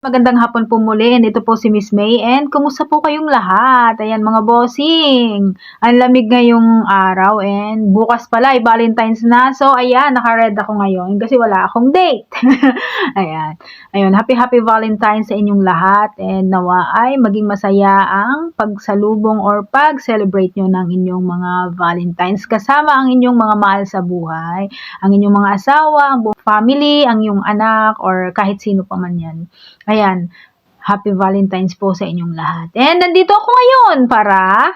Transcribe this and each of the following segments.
Magandang hapon po muli, and ito po si Miss May, and kumusta po kayong lahat? Ayan mga bossing, ang lamig ngayong araw, and bukas pala ay Valentine's na, so ayan, naka-red ako ngayon kasi wala akong date. Ayan, ayun, happy Valentine's sa inyong lahat, and nawa ay maging masaya ang pagsalubong or pag-celebrate nyo ng inyong mga Valentine's kasama ang inyong mga mahal sa buhay, ang inyong mga asawa, ang buong family, ang iyong anak, or kahit sino pa man yan. Ayan, happy Valentine's po sa inyong lahat. And nandito ako ngayon para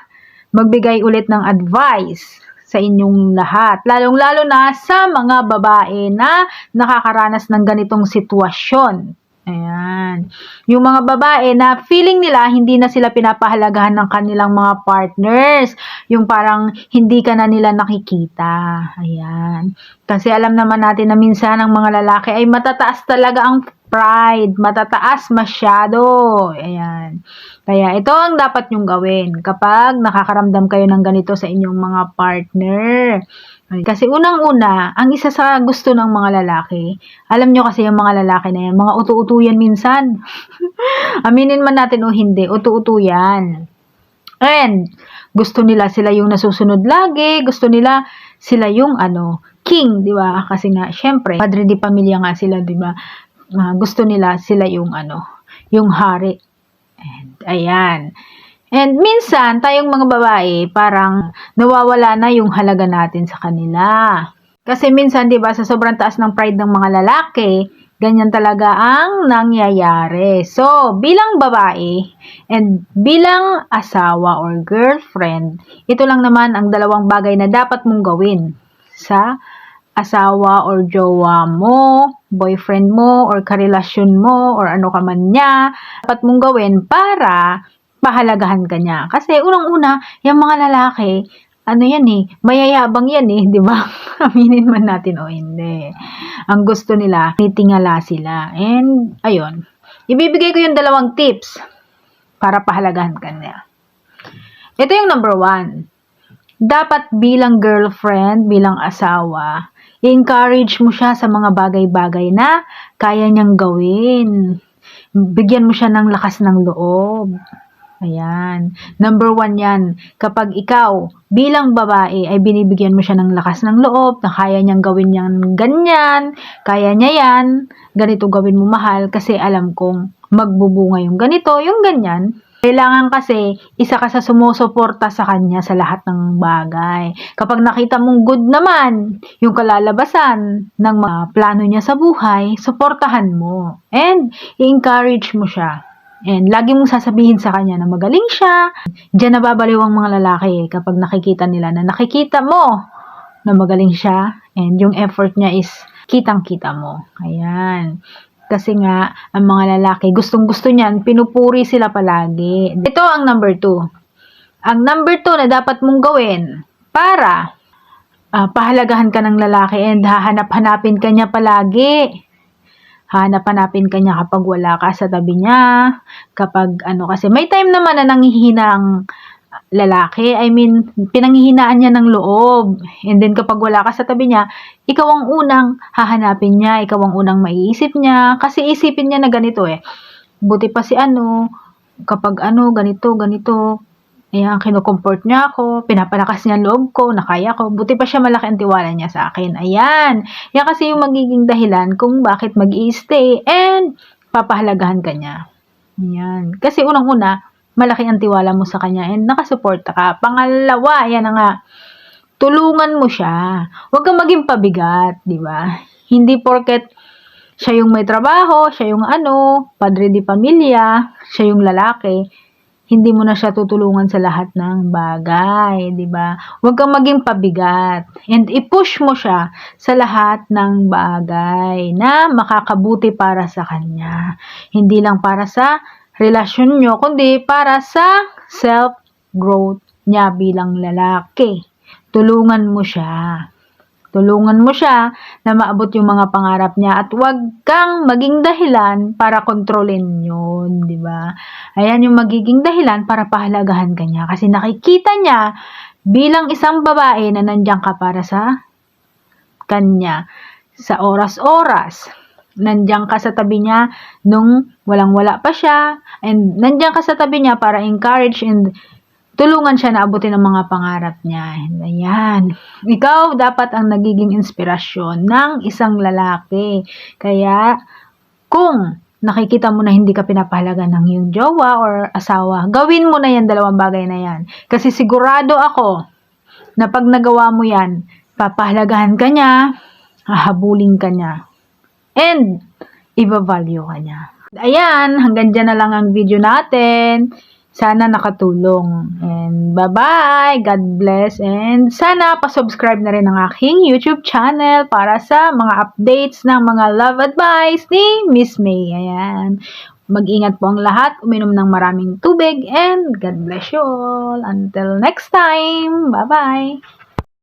magbigay ulit ng advice sa inyong lahat. Lalong-lalo na sa mga babae na nakakaranas ng ganitong sitwasyon. Ayan. Yung mga babae na feeling nila hindi na sila pinapahalagahan ng kanilang mga partners. Yung parang hindi ka na nila nakikita. Ayan. Kasi alam naman natin na minsan ang mga lalaki ay matataas talaga ang pride, matataas masyado. Ayan. Kaya ito ang dapat nyong gawin kapag nakakaramdam kayo ng ganito sa inyong mga partner. Kasi unang-una, ang isa sa gusto ng mga lalaki, alam nyo kasi yung mga lalaki na yan, mga utu-utu yan minsan. Aminin man natin o hindi, utu-utu yan. And gusto nila sila yung nasusunod lagi, gusto nila sila yung king, di ba? Kasi nga, syempre, padre di pamilya nga sila, di ba? Gusto nila sila yung yung hari. And ayan. And minsan, tayong mga babae, parang nawawala na yung halaga natin sa kanila. Kasi minsan, di ba, sa sobrang taas ng pride ng mga lalaki, ganyan talaga ang nangyayari. So, bilang babae and bilang asawa or girlfriend, ito lang naman ang dalawang bagay na dapat mong gawin sa asawa or jowa mo, boyfriend mo, or karelasyon mo, or ano ka man niya, dapat mong gawin para pahalagahan ka niya. Kasi unang-una, yung mga lalaki, mayayabang yan di ba? Aminin man natin o hindi. Ang gusto nila, titingala sila. And, ayun, ibibigay ko yung dalawang tips para pahalagahan ka niya. Ito yung number 1. Dapat bilang girlfriend, bilang asawa, i-encourage mo siya sa mga bagay-bagay na kaya niyang gawin. Bigyan mo siya ng lakas ng loob. Ayan. Number 1 yan. Kapag ikaw, bilang babae, ay binibigyan mo siya ng lakas ng loob, na kaya niyang gawin yan ganyan, kaya niya yan, ganito gawin mo mahal, kasi alam kong magbubunga yung ganito, yung ganyan. Kailangan kasi, isa ka sa sumusuporta sa kanya sa lahat ng bagay. Kapag nakita mong good naman, yung kalalabasan ng mga plano niya sa buhay, suportahan mo. And, i-encourage mo siya. And, lagi mong sasabihin sa kanya na magaling siya. Diyan nababaliw ang mga lalaki kapag nakikita nila na nakikita mo na magaling siya. And, yung effort niya is kitang-kita mo. Ayan. Kasi nga, ang mga lalaki, gustong-gusto niyan, pinupuri sila palagi. Ito ang number 2. Ang number 2 na dapat mong gawin para pahalagahan ka ng lalaki and hahanap-hanapin ka niya palagi. Hahanap-hanapin ka niya kapag wala ka sa tabi niya. Kapag kasi may time naman na nanghihina ang lalaki, pinanghihinaan niya ng loob. And then kapag wala ka sa tabi niya, ikaw ang unang hahanapin niya, ikaw ang unang maiisip niya, kasi isipin niya na ganito buti pa si kapag ganito, ayan, kinukomfort niya ako, pinapalakas niya ang loob ko, nakaya ko, buti pa siya, malaki ang tiwala niya sa akin. Ayan, yan kasi yung magiging dahilan kung bakit mag-i-stay and papahalagahan ka niya. Ayan, kasi unang-una, malaki ang tiwala mo sa kanya and nakasuporta ka. Pangalawa, yan na nga, tulungan mo siya. Huwag kang maging pabigat, di ba? Hindi porket siya yung may trabaho, siya yung padre di pamilya, siya yung lalaki, hindi mo na siya tutulungan sa lahat ng bagay, di ba? Huwag kang maging pabigat and i-push mo siya sa lahat ng bagay na makakabuti para sa kanya. Hindi lang para sa relasyon nyo, kundi para sa self-growth niya bilang lalaki. Tulungan mo siya. Tulungan mo siya na maabot yung mga pangarap niya at huwag kang maging dahilan para kontrolin yun, di ba? Ayan yung magiging dahilan para pahalagahan ka niya kasi nakikita niya bilang isang babae na nandiyan ka para sa kanya sa oras-oras. nandiyan ka sa tabi niya nung walang-wala pa siya, and nandiyan ka sa tabi niya para encourage and tulungan siya na abutin ang mga pangarap niya. And ayan, ikaw dapat ang nagiging inspirasyon ng isang lalaki. Kaya, kung nakikita mo na hindi ka pinapahalaga ng iyong jowa or asawa, gawin mo na yan, dalawang bagay na yan. Kasi sigurado ako na pag nagawa mo yan, papahalagahan ka niya, hahabulin ka niya, and iba-value ka niya. Ayan, hanggang dyan na lang ang video natin. Sana nakatulong. And bye-bye! God bless! And sana pa-subscribe na rin ang aking YouTube channel para sa mga updates ng mga love advice ni Miss May. Ayan. Mag-ingat po ang lahat. Uminom ng maraming tubig. And God bless you all. Until next time. Bye-bye!